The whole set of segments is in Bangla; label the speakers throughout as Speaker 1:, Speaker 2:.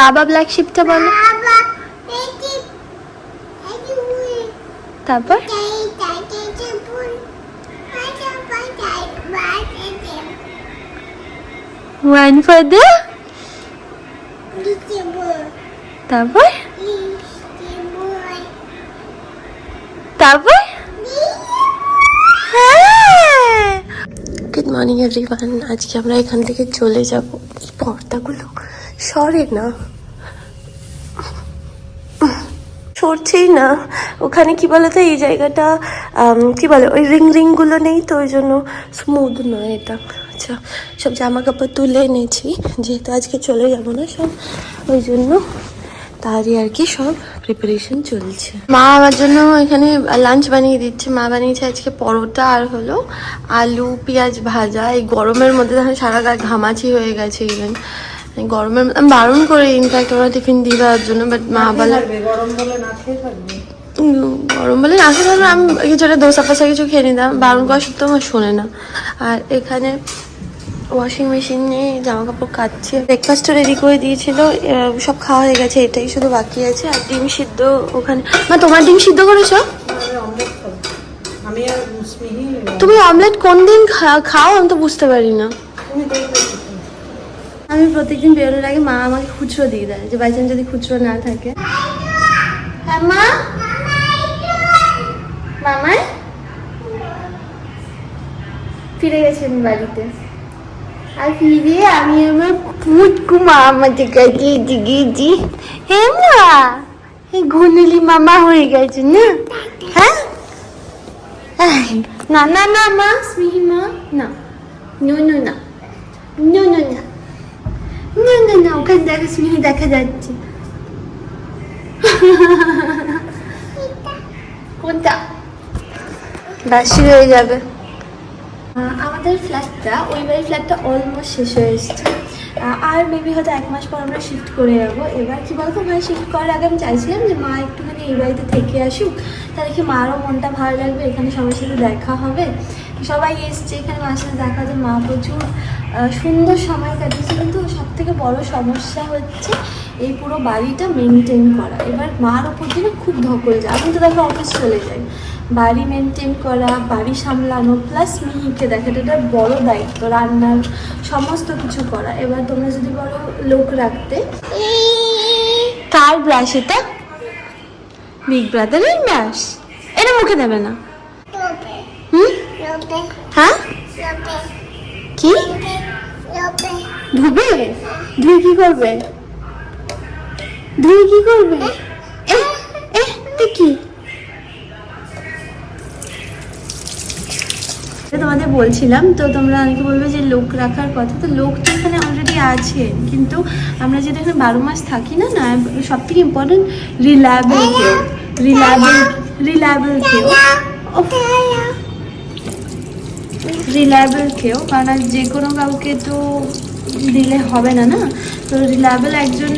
Speaker 1: বাবা ব্ল্যাক শিপটা বলো। তারপর ওয়ান ফর দ্য, তারপর তারপর গুড মর্নিং এভরিওয়ান। আজকে আমরা এখান থেকে চলে যাব। এই পর্দাগুলো সরে না, সরছেই না। ওখানে কি বলতো, এই জায়গাটা কি বলে, ওই রিং গুলো নেই তো, ওই জন্য স্মুথ নয় এটা। আচ্ছা, সব জামা কাপড় তুলে এনেছি যেহেতু আজকে চলে যাবো না সব, ওই জন্য তারই আর কি সব প্রিপারেশন চলছে। মা আমার জন্য এখানে লাঞ্চ বানিয়ে দিচ্ছে। মা বানিয়েছে আজকে পরোটা আর হলো আলু পেঁয়াজ ভাজা। এই গরমের মধ্যে দেখেন সারা গায়ে ঘামাচি হয়ে গেছে। ইভেন গরমের আমি বারণ করে ইনফ্যাক্ট ওরা টিফিন দিয়ে দেওয়ার জন্য, বাট মা বলে গরম বলে না খেয়ে থাকবে, আমি কিছুটা দোসা ফোসা কিছু খেয়ে নিতাম। বারণ করা সত্ত্বেও আমার শোনে না। আর এখানে ওয়াশিং মেশিনে জামা কাপড় কাচ্ছি। ব্রেকফাস্টও রেডি করে দিয়েছিল, সব খাওয়া হয়ে গেছে, এটাই শুধু বাকি আছে। আর ডিম সিদ্ধ ওখানে। মা তোমার ডিম সিদ্ধ করেছো? তুমি অমলেট কোন দিন খাও আমি তো বুঝতে পারি না। আমি প্রত্যেকদিন বেরোনোর আগে মা আমাকে খুচরো দিয়ে দেয়, যে বাই চান্স যদি খুচরো না থাকে। হ্যাঁ মা, মামাই ফিরে গেছেন বাড়িতে। আর ফিরে আমি আমার পুচকু মামাদের কাছে গিয়েছি। হ্যাঁ না, এই ঘুনুলি মামা হয়ে গেছে না? হ্যাঁ না না না মা, স্মিহি মা না, নো নো না, নো নো না, না না না, ওখানে দেখা স্মিহি দেখা যাচ্ছে। কোনটা? বাসি হয়ে যাবে। আমাদের ফ্ল্যাটটা, ওই বাড়ির ফ্ল্যাটটা অলমোস্ট শেষ হয়ে এসছে। আর মেবি হয়তো 1 মাস পর আমরা শিফট করে যাবো। এবার কি বলতো, মানে শিফট করার আগে আমি চাইছিলাম যে মা একটুখানি এই বাড়িতে থেকে আসুক, তাহলে কি মারও মনটা ভালো লাগবে, এখানে সবার সাথে দেখা হবে। সবাই এসছে এখানে, মার সাথে দেখা যায়, মা প্রচুর সুন্দর সময় কাটিয়েছে। কিন্তু সব থেকে বড় সমস্যা হচ্ছে এই পুরো বাড়িটা মেনটেন করা। এবার মার ওপর দিয়ে খুব ধকল যায়। আমি তো দেখো অফিস চলে যাই, বাড়ি মেনটেন করা, বাড়ি সামলানো, প্লাস মিহিকে দেখা, এটা বড় দায়িত্ব, রান্নার সমস্ত কিছু করা। এবার তোমরা যদি বড় লোক রাখতে। কার ব্রাশ এটা? বিগ ব্রাদারের ব্রাশ? এটা মুখে দেবে না। হ্যাঁ কি ধুবে? ধুই কি করবে? ধুই কি করবে? কি তোমাদের বলছিলাম তো, তোমরা অনেকে বলবে যে লোক রাখার কথা। তো লোক তো এখানে অলরেডি আছে, কিন্তু আমরা যেটা এখানে 12 মাস থাকি না, না সব থেকে ইম্পর্টেন্ট রিলায়েবল কেউ, রিলায়েবল কেউ, কারণ যে কোনো কাউকে তো দিলে হবে না না। তো রিলায়েবল একজন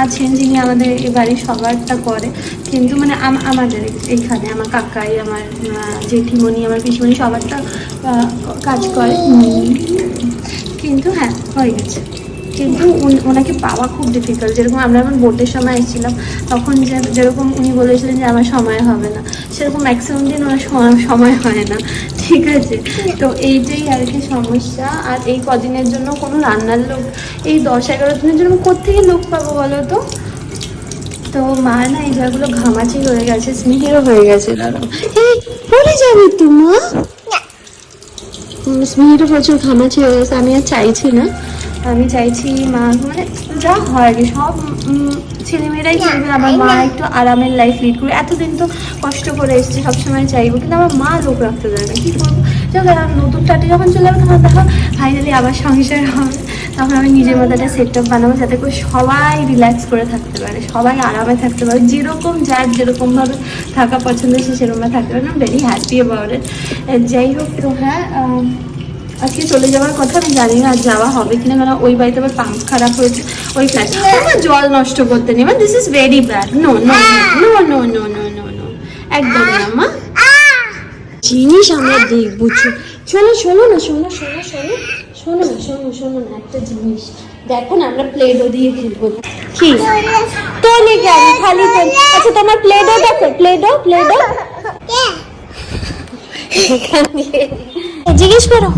Speaker 1: আছেন যিনি আমাদের এই বাড়ির সবারটা করে। কিন্তু মানে আমাদের এইখানে আমার কাকাই, আমার জেঠিমণি, আমার পিসিমণি সবারটা কাজ করে। কিন্তু হ্যাঁ হয়ে গেছে, কিন্তু ওনাকে পাওয়া খুব ডিফিকাল্ট। যেরকম আমরা যখন ভোটের সময় এসেছিলাম তখন যেরকম উনি বলেছিলেন যে আমার সময় হবে না, সেরকম ম্যাক্সিমাম দিন ওনার সময় হয় না, ঠিক আছে? তো এইটাই আর কি সমস্যা। আর এই কদিনের জন্য কোনো রান্নার লোক, এই 10-11 দিনের জন্য কোত্থেকে লোক পাবো বলো তো? তো মা না এই জায়গাগুলো ঘামাচি হয়ে গেছে, স্মিহিরও হয়ে গেছে। দাঁড়াও, এই পড়ে যাবে তোমা। স্মিহিরও প্রচুর ঘামাচি হয়ে গেছে। আমি আর চাইছি না, আমি চাইছি মা, মানে যা হয় সব ছেলেমেয়েরাই চাইবে আমার মা একটু আরামের লাইফ লিড করবে। এতদিন তো কষ্ট করে এসেছি, সবসময় চাইবো, কিন্তু আমার মা লোক রাখতে দেয় না। কী করবো? নতুন টাটি যখন চলে যাবে তখন দেখো ফাইনালি আবার সংসার হবে, তখন আমি নিজের মতো একটা সেট আপ বানাবো যাতে করে সবাই রিল্যাক্স করে থাকতে পারে, সবাই আরামে থাকতে পারে, যেরকম যার যেরকমভাবে থাকা পছন্দ সে সেরকমভাবে থাকতে পারে। Very happy about it. যাই হোক, তো হ্যাঁ আজকে চলে যাওয়ার কথা। আমি জানি না আর যাওয়া হবে কিনা, কারণ ওই বাড়িতে আবার পাম্প খারাপ হয়েছে, ওই ফ্ল্যাটে জল নষ্ট করতে নেই। This is very bad. No no no no no no no no, একদম না মা। জিনিস আমরা দেখবো, শোনো শোনো না, শোনো শোনো শোনো শোনো না, শোনো শোনো না, একটা জিনিস দেখো না আমরা প্লেডো দিয়ে খেলবো। কি তোলে কেন খালি তোল? আচ্ছা তোমার প্লেডো দেখো, প্লেডো প্লেডো জিজ্ঞেস করো।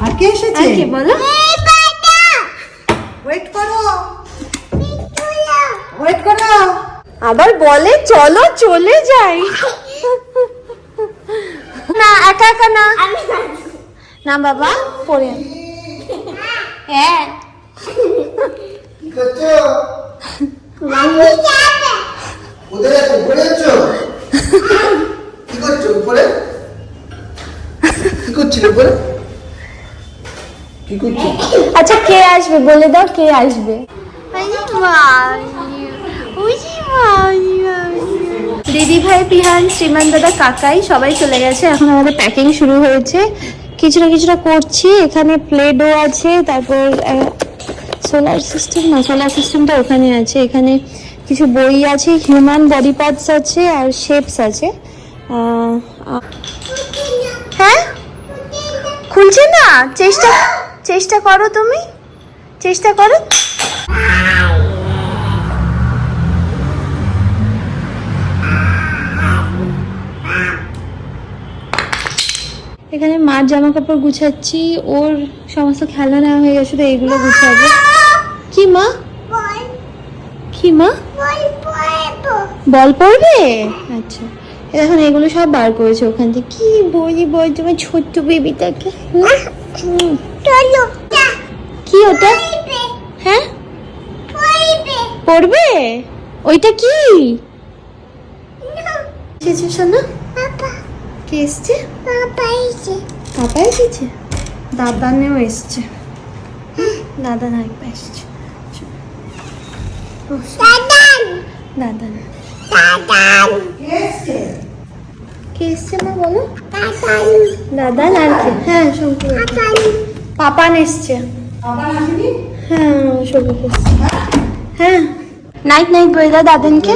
Speaker 2: আর কে এসেছে?
Speaker 1: বলো
Speaker 2: ওয়েট করো।
Speaker 1: আবার বলে চলো চলে যাই। না একা একা না, না বাবা পড়ে। হ্যাঁ
Speaker 2: কি করছো? কোথায় যাচ্ছ? উপরে যাচ্ছ? কি করছো উপরে? কি করছো উপরে? কি করছো?
Speaker 1: আচ্ছা কে আসবে বলে দাও, কে আসবে? দিদি ভাই, পিহান, শ্রীমান দাদা, কাকাই সবাই চলে গেছে। এখন আমাদের প্যাকিং শুরু হয়েছে, কিছুটা কিছুটা করছি। এখানে প্লেডো আছে, তারপর সোলার সিস্টেম না, সোলার সিস্টেমটা ওখানে আছে। এখানে কিছু বই আছে, হিউম্যান বডি পার্টস আছে আর শেপস আছে। হ্যাঁ খুলছে না, চেষ্টা চেষ্টা করো, তুমি চেষ্টা করো। এখানে মার জামা কাপড় গুছাচ্ছি, ওর সমস্ত খেলনা নেওয়া হয়ে গেছে, তো এইগুলো গুছাবো। কি মা, কি মা বল পড়বে? আচ্ছা এখন এগুলো সব বার করেছে ওখান থেকে। কি বই বই তোমার ছোট্ট বেবিটাকে। কি ওটা? হ্যাঁ পড়বে? ওইটা কি এসেছে শোনা? কে এসছে? পাপা এসেছে, দাদা নেও এসছে। দাদা না একবার এসছে, দাদা না। কে এসছে মা বলো? দাদা না আর কে? হ্যাঁ শঙ্কর পাপান এসছে। হ্যাঁ শঙ্কর এসছে। হ্যাঁ নাইট নাইট বলে দাও দাদানকে।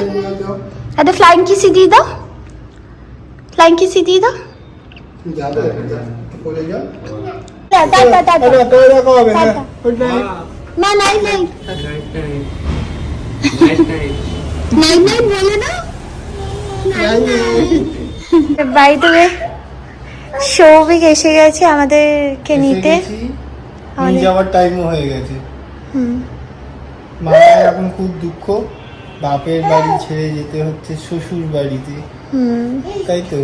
Speaker 1: দাদা ফ্লাইং কিসি দিয়ে দাও, ফ্লাইং কিসি দিয়ে দাও। মা নাইট নাইট নাইট নাইট বলে দাও। বাই দ্য ওয়ে সৌভিক এসে গেছে আমাদেরকে নিতে।
Speaker 2: যাওয়ার টাইমও হয়ে গেছে। মা এখন খুব দুঃখ, বাপের বাড়ি ছেড়ে যেতে হচ্ছে শ্বশুর বাড়িতে, তাই তো?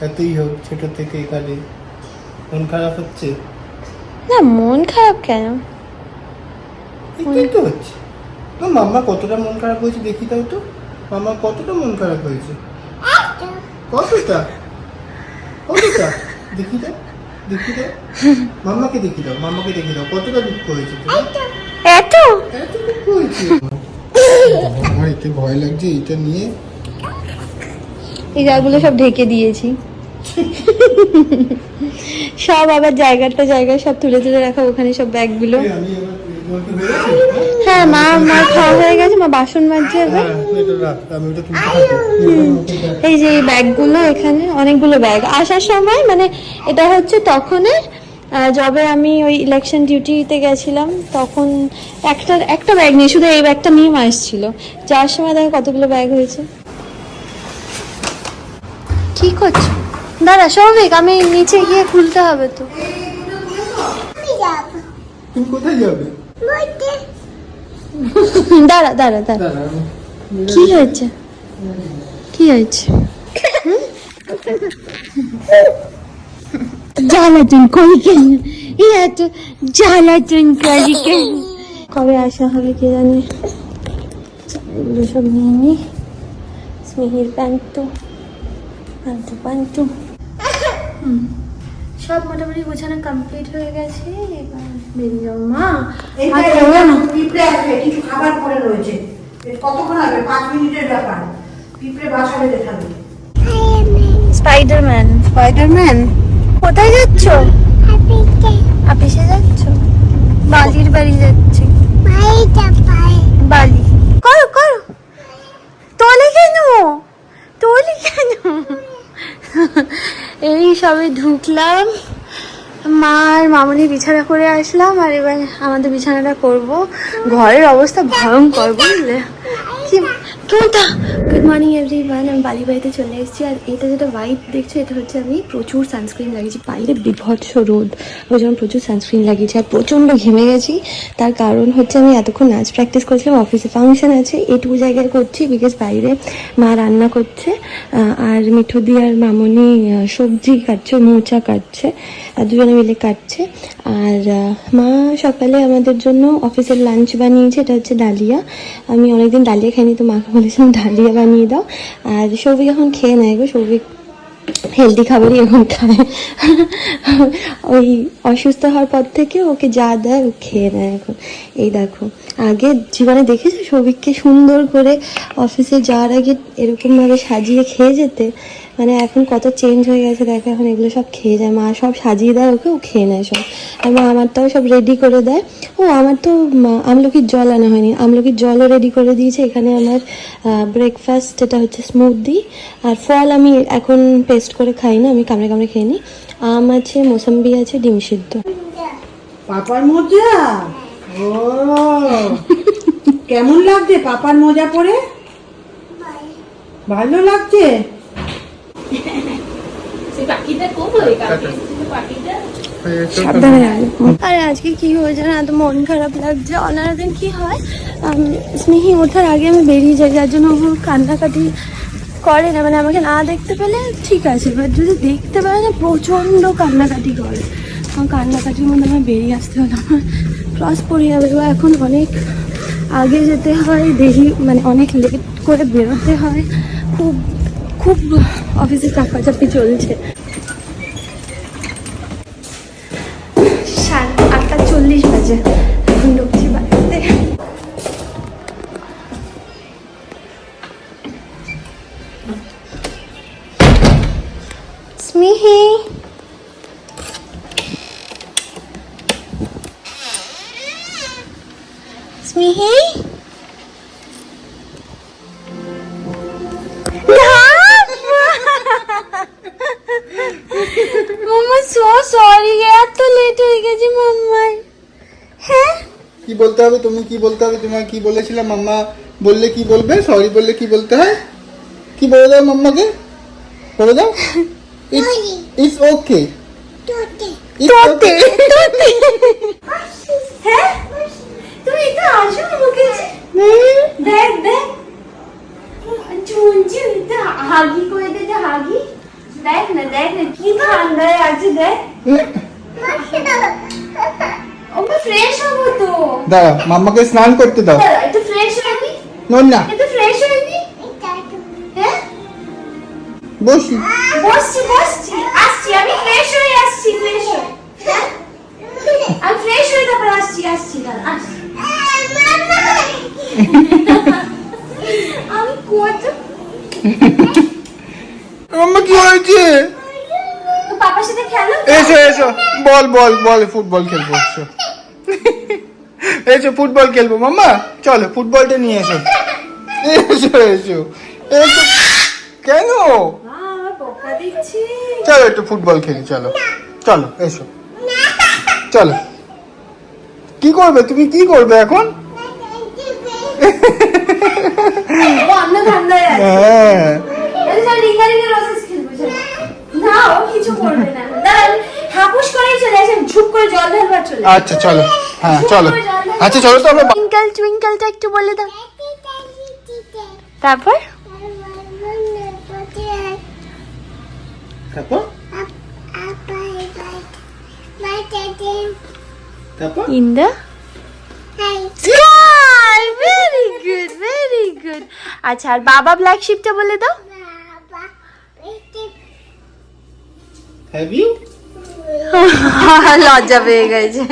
Speaker 2: এতই হোক ছোট থেকে এখানে মন খারাপ হচ্ছে
Speaker 1: না? মন খারাপ কেন?
Speaker 2: এটাই তো হচ্ছে। মাম্মা কতটা মন খারাপ হয়েছে দেখি দাও তো। মাম্মা কতটা মন খারাপ হয়েছে? কতটা কতটা দেখি দাও, দেখি দাও মাম্মাকে, দেখি দাও মাম্মাকে, দেখি দাও কতটা দুঃখ হয়েছে।
Speaker 1: এত
Speaker 2: এত দুঃখ হয়েছে। আমার এতে ভয় লাগছে এটা নিয়ে।
Speaker 1: এই জায়গাগুলো সব ঢেকে দিয়েছি, সব আবার জায়গাটা জায়গায় সব তুলে তুলে রাখা ওখানে সব ব্যাগগুলো। হ্যাঁ মা খাওয়া হয়ে গেছে, মা বাসন মাজছে এবার। এই যে এই ব্যাগগুলো, এখানে অনেকগুলো ব্যাগ। আসার সময় মানে এটা হচ্ছে তখনের, যবে আমি ওই ইলেকশন ডিউটিতে গেছিলাম তখন একটা ব্যাগ নিয়ে, শুধু এই ব্যাগটা নিয়ে মা এসেছিল। যাওয়ার সময় দেখো কতগুলো ব্যাগ হয়েছে। কি করছো? দাঁড়া সৌভিক, আমি নিচে গিয়ে খুলতে হবে তো।
Speaker 2: তুমি কোথায় যাবে?
Speaker 1: দাঁড়া দাঁড়া দাঁড়া, কি হয়েছে? কি হয়েছে? জ্বালাতন করি কেন? এত জ্বালাতন করি কেন? কবে আসা হবে কে জানে। এগুলো সব নিয়ে নি। স্নেহের প্যান্টু প্যান্টু প্যান্টু সব মোটামুটি গোছানো কমপ্লিট হয়ে গেছে। এবার বেরিয়ে যাও মা।
Speaker 3: পিঁপড়ে আসবে, কিছু খাবার পরে রয়েছে, কতক্ষণ হবে? 5 মিনিটের ব্যাপার।
Speaker 1: স্পাইডারম্যান।
Speaker 3: স্পাইডারম্যান।
Speaker 1: কোথায় যাচ্ছ? অফিসে যাচ্ছ? বালির বাড়ি যাচ্ছি। বালি করো করো। তোলে কেন? তোলে কেন? এই সবে ঢুকলাম, মা আর মামনি বিছানা করে আসলাম, আর এবার আমাদের বিছানাটা করব। ঘরের অবস্থা ভয়ঙ্কর, বুঝলে? কি কোনটা? গুড মর্নিং এভরিওয়ান, আমি বালি বাড়িতে চলে এসেছি। আর এটা যেটা হোয়াইট দেখছো, এটা হচ্ছে আমি প্রচুর সানস্ক্রিন লাগিয়েছি। বাইরে বিভৎস রোদ, ওই জন্য প্রচুর সানস্ক্রিন লাগিয়েছি আর প্রচণ্ড ঘেমে গেছি। তার কারণ হচ্ছে আমি এতক্ষণ নাচ প্র্যাকটিস করছিলাম, অফিসে ফাংশন আছে, এইটুকু জায়গায় করছি বিকজ বাইরে মা রান্না করছে আর মিঠুদি আর মামনি সবজি কাটছে, মোচা কাটছে, দুজনে মিলে কাটছে। আর মা সকালে আমাদের জন্য অফিসের লাঞ্চ বানিয়েছে, এটা হচ্ছে ডালিয়া। আমি অনেকদিন ডালিয়া খাইনি, তো মাকে বলেছিলাম ডালিয়া বানিয়ে দাও। আর সৌভিক এখন খেয়ে নেয় গো, সৌভিক হেলদি খাবারই এখন খায়। ওই অসুস্থ হওয়ার পর থেকে ওকে যা দেয় ও খেয়ে নেয় এখন। এই দেখো, আগে জীবনে দেখেছো সৌভিককে সুন্দর করে অফিসে যাওয়ার আগে এরকমভাবে সাজিয়ে খেয়ে যেতে? মানে এখন কত চেঞ্জ হয়ে গেছে দেখো, এখন এগুলো সব খেয়ে যায়। মা সব সাজিয়ে দেয় ওকে, ও খেয়ে নেয় সব। আর মা আমারটাও সব রেডি করে দেয়। ও আমার তো আমলকির জল আনা হয়নি, আমলকির জলও রেডি করে দিয়েছে। এখানে আমার ব্রেকফাস্ট, এটা হচ্ছে স্মুদি। আর ফল আমি এখন পেস্ট করে খাই না, আমি কামড়ে কামড়ে খেয়ে নিই। আম আছে, মোসাম্বি আছে, ডিম সিদ্ধ।
Speaker 3: পাপার মোজা? ও কেমন লাগছে পাপার মোজা পরে? ভালো লাগছে?
Speaker 1: সাবধানে রাখবো। আর আজকে কি হয়েছে না, এত মন খারাপ লাগছে। অনারা দিন কি হয়, স্নেহি ওঠার আগে আমি বেরিয়ে যাই, যার জন্য ও কান্নাকাটি করে না। মানে আমাকে না দেখতে পেলে ঠিক আছে, এবার যদি দেখতে পারে না প্রচণ্ড কান্নাকাটি করে। আমার কান্নাকাটির মধ্যে আমার বেরিয়ে আসতে হলো, আমার ক্রস পড়ে যাবে। এবার এখন অনেক আগে যেতে হয়, দেরি মানে অনেক লেট করে বেরোতে হয়। খুব খুব অফিসে চাপাচাপি চলছে। 8:40 বাজে, এখন ঢুকছি বাড়িতে। স্মিহি, স্মিহি, মাম্মা সো সরি, এত লেট হয়ে গেছে মাম্মার। হ্যাঁ
Speaker 2: কি বলতে হবে? তুমি কি বলতে হবে? তোমার কি বলেছিলাম? মাম্মা বললে কি বলবে? সরি বললে কি বলতে হয়? কি বলে দাও মাম্মাকে, বলে দাও। It's okay.
Speaker 1: তোতে হ্যাঁ, তুমি তো আসো আমাকে। দেখ দেখ চুনচি হাগি করে দে, হাগি। দেখ না দেখ না কি ঠান্ডায় আছে, দেখ। ওকে ফ্রেশ হবো তো।
Speaker 2: দাঁড়া, মাম্মাকে স্নান করতে দাও।
Speaker 1: একটু ফ্রেশ হবি
Speaker 2: না,
Speaker 1: একটু ফ্রেশ হবি। হ্যাঁ
Speaker 2: বসি।
Speaker 1: বসছি আসছি, আমি ফ্রেশ হয়ে আসছি, ফ্রেশ হয়ে আমি ফ্রেশ হয়ে তারপর আসছি দাঁড়া, আসছি। আমি কত
Speaker 2: মাম্মা কি হয়েছে?
Speaker 1: পাপার সাথে খেলো।
Speaker 2: এসো বল ফুটবল খেলবো। এসো ফুটবল খেলবো মাম্মা, চলো ফুটবলটা নিয়ে এসো। এসো কেন? চলো একটু ফুটবল খেলি, চলো এসো। চলো। কি করবে তুমি? কি করবে এখন? হ্যাঁ আচ্ছা চলো, হ্যাঁ চলো। আচ্ছা চলো তো আমরা
Speaker 1: টুইঙ্কেল টুইঙ্কেলটা একটু বলে দাও, তারপর in the sky. Very good. আচ্ছা, আর বাবা ব্ল্যাক শিপটা বলে দাও।
Speaker 2: Have you?
Speaker 1: লজ্জা পেয়ে গেছে।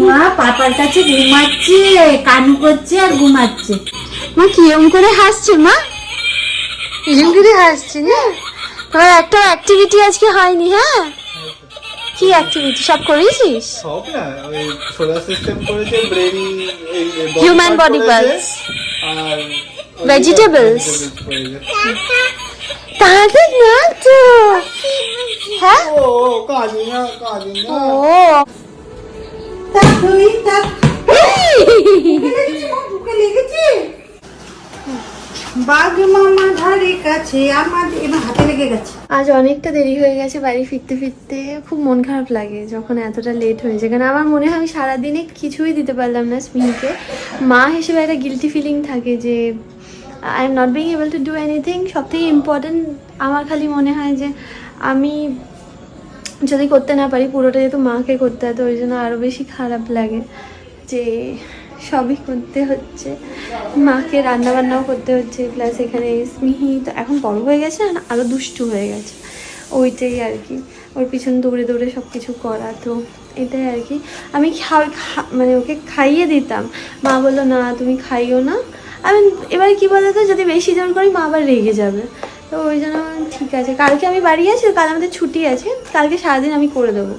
Speaker 3: মা পাপার কাছে ঘুমাচ্ছে, কানু করছে আর ঘুমাচ্ছে।
Speaker 1: মা কিরম করে হাসছে মা, কিরম করে হাসছে না। তোমার একটা অ্যাক্টিভিটি আজকে হয়নি? হ্যাঁ, কি অ্যাক্টিভিটি সব করেছিস?
Speaker 2: সব না, ওই সোলার সিস্টেম করেছে, ব্রেন,
Speaker 1: Human body parts
Speaker 2: আর
Speaker 1: Vegetables. তাহলে না তো, হ্যাঁ
Speaker 2: ও কাজে না, কাজে না।
Speaker 1: ও
Speaker 3: বাঘ মামা ধারে কাছে আমাদের, এবার হাতে লেগে গেছে।
Speaker 1: আজ অনেকটা দেরি হয়ে গেছে বাড়ি ফিরতে ফিরতে। খুব মন খারাপ লাগে যখন এতটা লেট হয়েছে, কারণ আমার মনে হয় আমি সারাদিনে কিছুই দিতে পারলাম না স্মিহিকে। মা হিসেবে একটা গিলটি ফিলিং থাকে যে I am not being able to do anything. সব থেকে ইম্পর্টেন্ট আমার খালি মনে হয় যে আমি যদি করতে না পারি, পুরোটা যেহেতু মাকে করতে হয়, তো ওই জন্য আরও বেশি খারাপ লাগে যে সবই করতে হচ্ছে, মাকে রান্নাবান্নাও করতে হচ্ছে, প্লাস এখানে স্মিহি তো এখন বড় হয়ে গেছে আর আরও দুষ্টু হয়ে গেছে, ওইটাই আর কি, ওর পিছন দৌড়ে দৌড়ে সব কিছু করা। তো এটাই আর কি। আমি মানে ওকে খাইয়ে দিতাম, মা বললো না তুমি খাইও না। আমি এবারে কী বলো তো, যদি বেশি জোর করি মা আবার রেগে যাবে, তো ওই জন্য ঠিক আছে, কালকে আমি বাড়ি আছি, কাল আমাদের ছুটি আছে, কালকে সারাদিন আমি করে দেবো।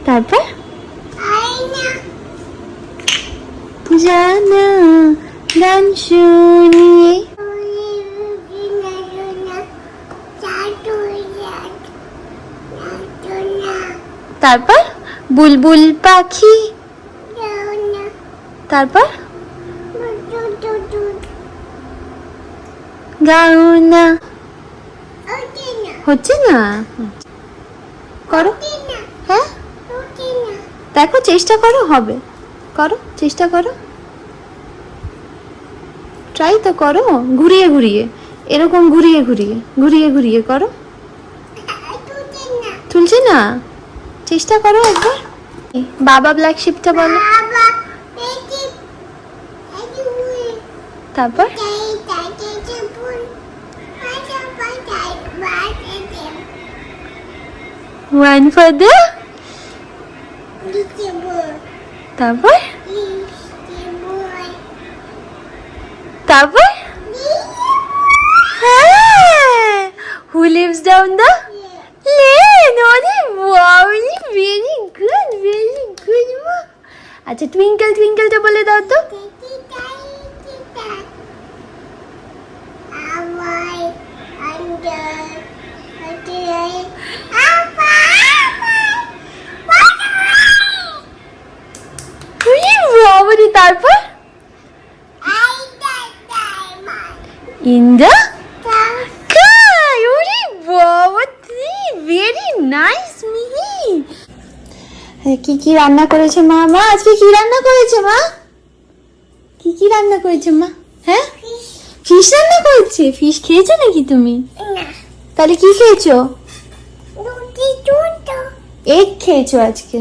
Speaker 1: তারপর জানা গান শুনিয়ে, তারপর বুলবুল পাখি, তারপর গাও না, হচ্ছে না, করো, হ্যাঁ দেখো চেষ্টা করো, হবে, করো চেষ্টা করো, ট্রাই তো করো, ঘুরিয়ে ঘুরিয়ে, এরকম ঘুরিয়ে ঘুরিয়ে ঘুরিয়ে ঘুরিয়ে করো, তুলছে না, চেষ্টা করো একবার। বাবা ব্ল্যাক শিপটা বলো, তারপর ওয়ান ফর দ্য, তারপর তারপর হ্যাঁ, হু লিভস ডাউন দ্য লেন। ওরে wow, very good, very good মা। আচ্ছা টুইঙ্কেল টুইঙ্কেলটা বলে দাও তো। তারপর ইন দ্য স্কাই। ওরে বাবা, ভেরি নাইস মিহি। কি কি রান্না করেছে মা? মা আজকে কি রান্না করেছে মা? কি কি রান্না করেছে মা? হ্যাঁ, ফিশ রান্না করেছে। ফিশ খেয়েছো নাকি তুমি? তাহলে কি খেয়েছো? এগ খেয়েছো আজকে।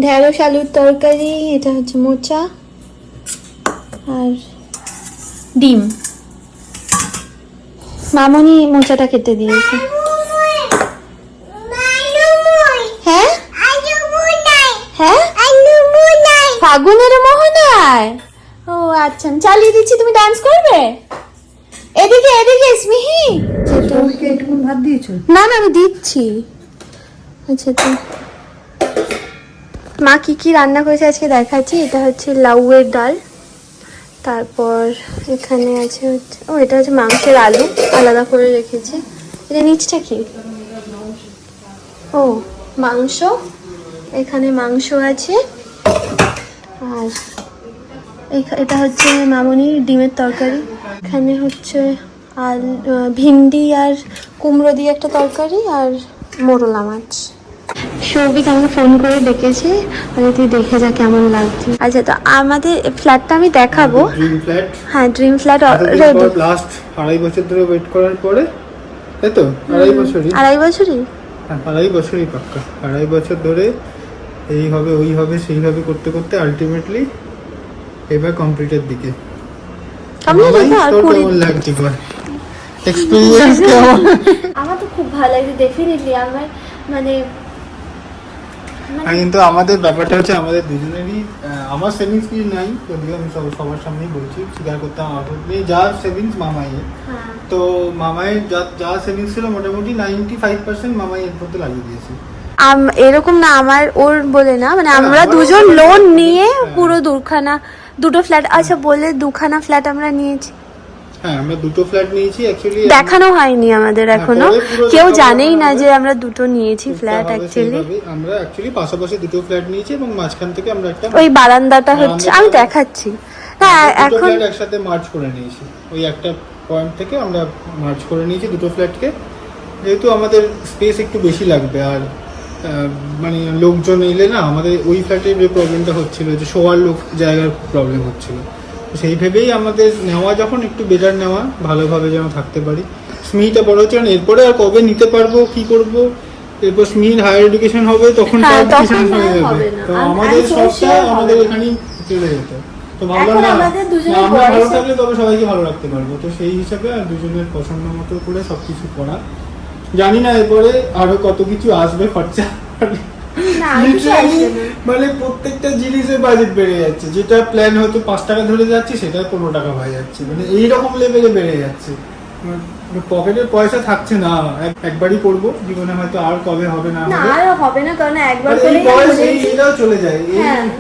Speaker 1: ঢেঁড়স আলুর তরকারি, এটা হচ্ছে মোচা আর ডিম। মামনি মোচাটা খেতে দিয়েছে। হ্যাঁ হ্যাঁ, ফাগুনের মোহনায়। ও আচ্ছা, আমি চালিয়ে দিচ্ছি, তুমি ডান্স করবে। এদিকে এদিকে স্মিহি,
Speaker 3: একটু ভাত দিয়েছো?
Speaker 1: না না আমি দিচ্ছি। আচ্ছা, তো মা কি কি রান্না করেছে আজকে দেখাচ্ছি। এটা হচ্ছে লাউয়ের ডাল, তারপর এখানে আছে হচ্ছে, ও এটা হচ্ছে মাংসের আলু আলাদা করে রেখেছি। এটা নিচটা কি? ও মাংস, এখানে মাংস আছে। আর এটা হচ্ছে মামনির ডিমের তরকারি। এখানে হচ্ছে ভিন্ডি আর কুমড়ো দিয়ে একটা তরকারি, আর মোরলা মাছ। সৌভিক আমাকে ফোন করে ডেকেছে, মানে তুই দেখে যা কেমন লাগছে। আচ্ছা, তো আমাদের ফ্ল্যাটটা আমি দেখাবো।
Speaker 2: ড্রিম ফ্ল্যাট,
Speaker 1: হ্যাঁ ড্রিম ফ্ল্যাট রেডি।
Speaker 2: লাস্ট 2.5 বছর ধরে ওয়েট করার পরে, তাই তো 2.5 বছরই,
Speaker 1: আড়াই বছরই,
Speaker 2: হ্যাঁ 2.5 বছরই পাক্কা, 2.5 বছর ধরে এই হবে ওই হবে সেইভাবে করতে করতে আলটিমেটলি এবার কমপ্লিটের দিকে। তোর কেমন লাগছে এক্সপেরিয়েন্স কেমন?
Speaker 1: আমার তো খুব ভালো লাগছে ডেফিনেটলি। আমার মানে
Speaker 2: কিন্তু আমাদের ব্যাপারটা হচ্ছে আমাদের দুজনেরই আমার সেভিংস কিছু নাই, যদিও আমি সবার সামনেই বলছি, স্বীকার করতাম আমার যা সেভিংস মামাইয়ের। তো মামাইয়ের যা সেভিংস ছিল মোটামুটি 95% মামাই এর মধ্যে লাগিয়ে দিয়েছে।
Speaker 1: এরকম না, আমার ওর বলে না, মানে আমরা দুজন লোন নিয়ে পুরো দুটো ফ্ল্যাট, আচ্ছা বলে দুখানা ফ্ল্যাট আমরা নিয়েছি।
Speaker 2: হ্যাঁ, আমরা দুটো ফ্ল্যাট নিয়েছি। অ্যাকচুয়ালি
Speaker 1: দেখানো হয়নি আমাদের এখনো, কেউ জানেই না যে আমরা দুটো নিয়েছি ফ্ল্যাট। অ্যাকচুয়ালি
Speaker 2: আমরা পাশাপাশি দুটো ফ্ল্যাট নিয়েছি এবং মাঝখান থেকে আমরা একটা
Speaker 1: ওই বারান্দাটা হচ্ছে, আমি দেখাচ্ছি। হ্যাঁ, এখন
Speaker 2: একসাথে মার্জ করে নিয়েছি, ওই একটা পয়েন্ট থেকে আমরা মার্জ করে নিয়েছি দুটো ফ্ল্যাটকে, যেহেতু আমাদের স্পেস একটু বেশি লাগবে। আর মানে লোকজন এলে না, আমাদের ওই ফ্ল্যাটের যে প্রবলেমটা হচ্ছিল যে শোয়ার জায়গার প্রবলেম হচ্ছিল, সেই ভেবেই আমাদের নেওয়া, যখন একটু বেটার নেওয়া, ভালোভাবে যেন থাকতে পারি। স্মিটা বড় হচ্ছে, এরপরে আর কবে নিতে পারবো, কি করব, এরপর স্মির হায়ার এডুকেশন হবে, তখন হয়ে যাবে। তো আমাদের সবটা আমাদের এখানেই চলে যেত। তো ভাবলাম না, আমরা ভালো থাকলে তবে সবাইকে ভালো রাখতে পারবো। তো সেই হিসাবে আর দুজনের পছন্দ মতো করে সবকিছু করা। জানি না এরপরে আরো কত কিছু আসবে খরচা, মানে প্রত্যেকটা জিনিসের বাজেট বেড়ে যাচ্ছে। যেটা প্ল্যান হয়তো 5 টাকা ধরে যাচ্ছে, সেটা 15 টাকা হয়ে যাচ্ছে, মানে এইরকম লেভেলে বেড়ে যাচ্ছে। পকেটের পয়সা থাকছে না। একবারই করবো জীবনে, হয়তো আর কবে হবে না
Speaker 1: হবে না, কারণ একবার
Speaker 2: এটাও চলে যায়,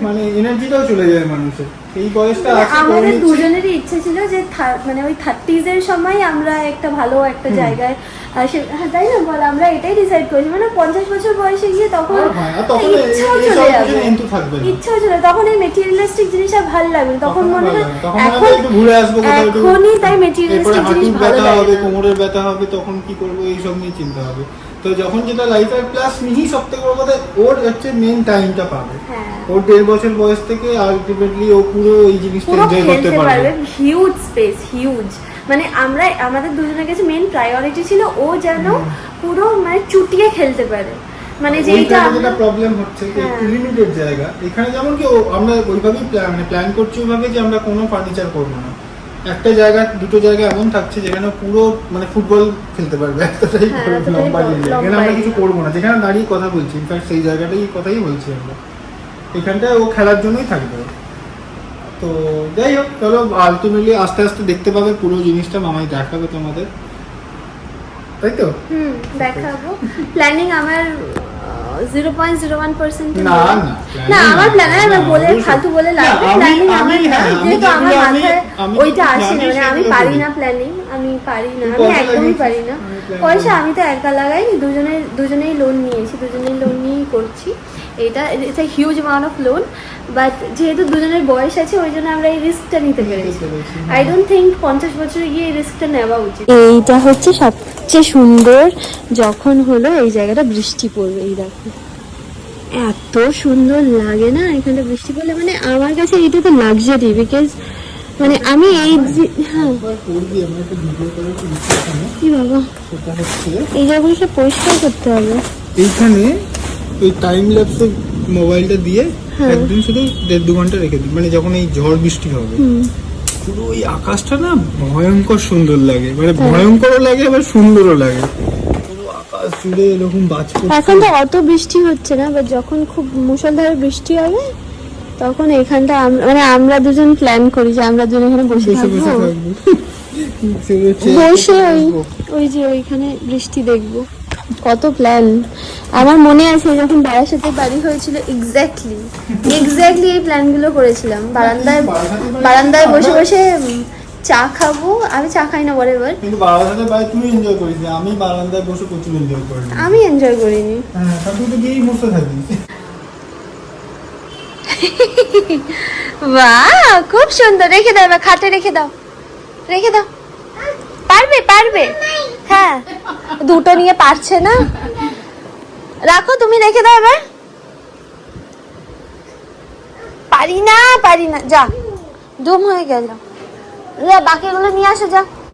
Speaker 2: মানে এনার্জিটাও চলে যায় মানুষের। এই বয়সটা
Speaker 1: আমাদের দুজনেরই ইচ্ছে ছিল যে মানে ওই 30s এর সময় আমরা একটা ভালো একটা জায়গায়, তাই না বল, আমরা এটাই ডিসাইড করেছি। মানে 50 বছর বয়সে গিয়ে তখন ইচ্ছাও চলে যাবে, ইচ্ছাও চলে, তখন এই মেটেরিয়ালিস্টিক জিনিসটা ভালো লাগবে। তখন মনে হয় এখনই তাই মেটেরিয়ালিস্টিক জিনিস ভালো
Speaker 2: হবে, কোমরের ব্যথা হবে, তখন কি করবো এইসব নিয়ে চিন্তা হবে। তো যখন যেটা লাইফের প্লাস মিহি, সব থেকে বড় কথা ওর হচ্ছে মেন টাইমটা পাবে। ওর 1.5 বছর বয়স থেকে আলটিমেটলি ও পুরো এই জিনিসটা এনজয় করতে পারবে।
Speaker 1: হিউজ স্পেস, হিউজ, মানে আমরা আমাদের দুজনের কাছে মেন প্রায়োরিটি ছিল ও যেন পুরো মানে চুটিয়ে খেলতে পারে। মানে যেটা
Speaker 2: প্রবলেম হচ্ছে একটু লিমিটেড জায়গা, এখানে যেমন কি আমরা ওইভাবেই প্ল্যান করছি, ওইভাবে যে আমরা কোনো ফার্নিচার করবো না। একটা জায়গা, দুটো জায়গা এমন থাকছে যেখানে পুরো মানে ফুটবল খেলতে পারবে, এতটাই লম্বা জায়গা। এখানে আমরা কিছু করবো না, যেখানে দাঁড়িয়ে কথা বলছি, ইনফ্যাক্ট সেই জায়গাটাই কথাই বলছি আমরা, এখানটায় ও খেলার জন্যই থাকবে। তো যাই হোক, চলো আলটিমেটলি আস্তে আস্তে দেখতে পাবে পুরো জিনিসটা, মামাই দেখাবে তোমাদের, তাই তো?
Speaker 1: দেখাবো। প্ল্যানিং আমার 0.01%
Speaker 2: না
Speaker 1: আমার প্ল্যান আমি বলে ফালতু বলে লাগবে। প্ল্যানিং আমার যেহেতু আমার মাথায় ওইটা আসে না, মানে আমি পারি না প্ল্যানিং, আমি পারি না, আমি একদমই পারি না। পয়সা আমি তো একা লাগাই, দুজনেই লোন নিয়েছি, দুজনেই লোন নিয়েই করছি। এটা it's a huge amount of loan, but যেহেতু দুজনের বয়স আছে ওই জন্য আমরা এই রিস্কটা নিতে পেরেছি। আই ডোন্ট থিঙ্ক 50 বছরে গিয়ে এই রিস্কটা নেওয়া উচিত। এইটা হচ্ছে সবচেয়ে সুন্দর যখন হলো এই জায়গাটা বৃষ্টি পড়বে, এই দেখো এত সুন্দর লাগে না এখানে বৃষ্টি পড়লে। মানে আমার কাছে এটা তো লাক্সারি, বিকজ মানে আমি এই কি বাবা এই জায়গাগুলো সব পরিষ্কার করতে হবে।
Speaker 2: এইখানে ওই টাইম ল্যাপসে মোবাইলটা দিয়ে একদিন শুধু 1.5-2 ঘন্টা রেখে দিই, মানে যখন এই ঝড় বৃষ্টি হবে পুরো ওই আকাশটা না ভয়ঙ্কর সুন্দর লাগে, মানে ভয়ঙ্করও লাগে আবার সুন্দরও লাগে। পুরো আকাশ জুড়ে এরকম বাজ পড়ছে।
Speaker 1: এখন তো অত বৃষ্টি হচ্ছে না, বাট যখন খুব মুষলধারে বৃষ্টি হবে তখন এখানটা মানে আমরা দুজন প্ল্যান করি যে আমরা দুজন এখানে বসে থাকবো, বসে ওই যে ওইখানে বৃষ্টি দেখবো। কত প্ল্যান আমার মনে আছে, যখন বারাসাতে বাড়ি হয়েছিল এক্স্যাক্টলি এই প্ল্যানগুলো করেছিলাম। বারান্দায় বসে বসে চা খাবো, আমি চা খাই না বরাবর,
Speaker 2: কিন্তু বারান্দায় বাড়ি তুমি এনজয় করেছিলে, আমি বারান্দায় বসে প্রচুর এনজয় করি।
Speaker 1: আমি এনজয় করিনি।
Speaker 2: হ্যাঁ, তুই তো গিয়েই বসে থাকি।
Speaker 1: বাহ, খুব সুন্দর। রেখে দাও, খাটে রেখে দাও। পারবে হ্যাঁ, দুটো নিয়ে পারছে না, রাখো, তুমি রেখে দাও এবার। পারি না, যা ডুম হয়ে গেল, বাকিগুলো নিয়ে আসো, যা।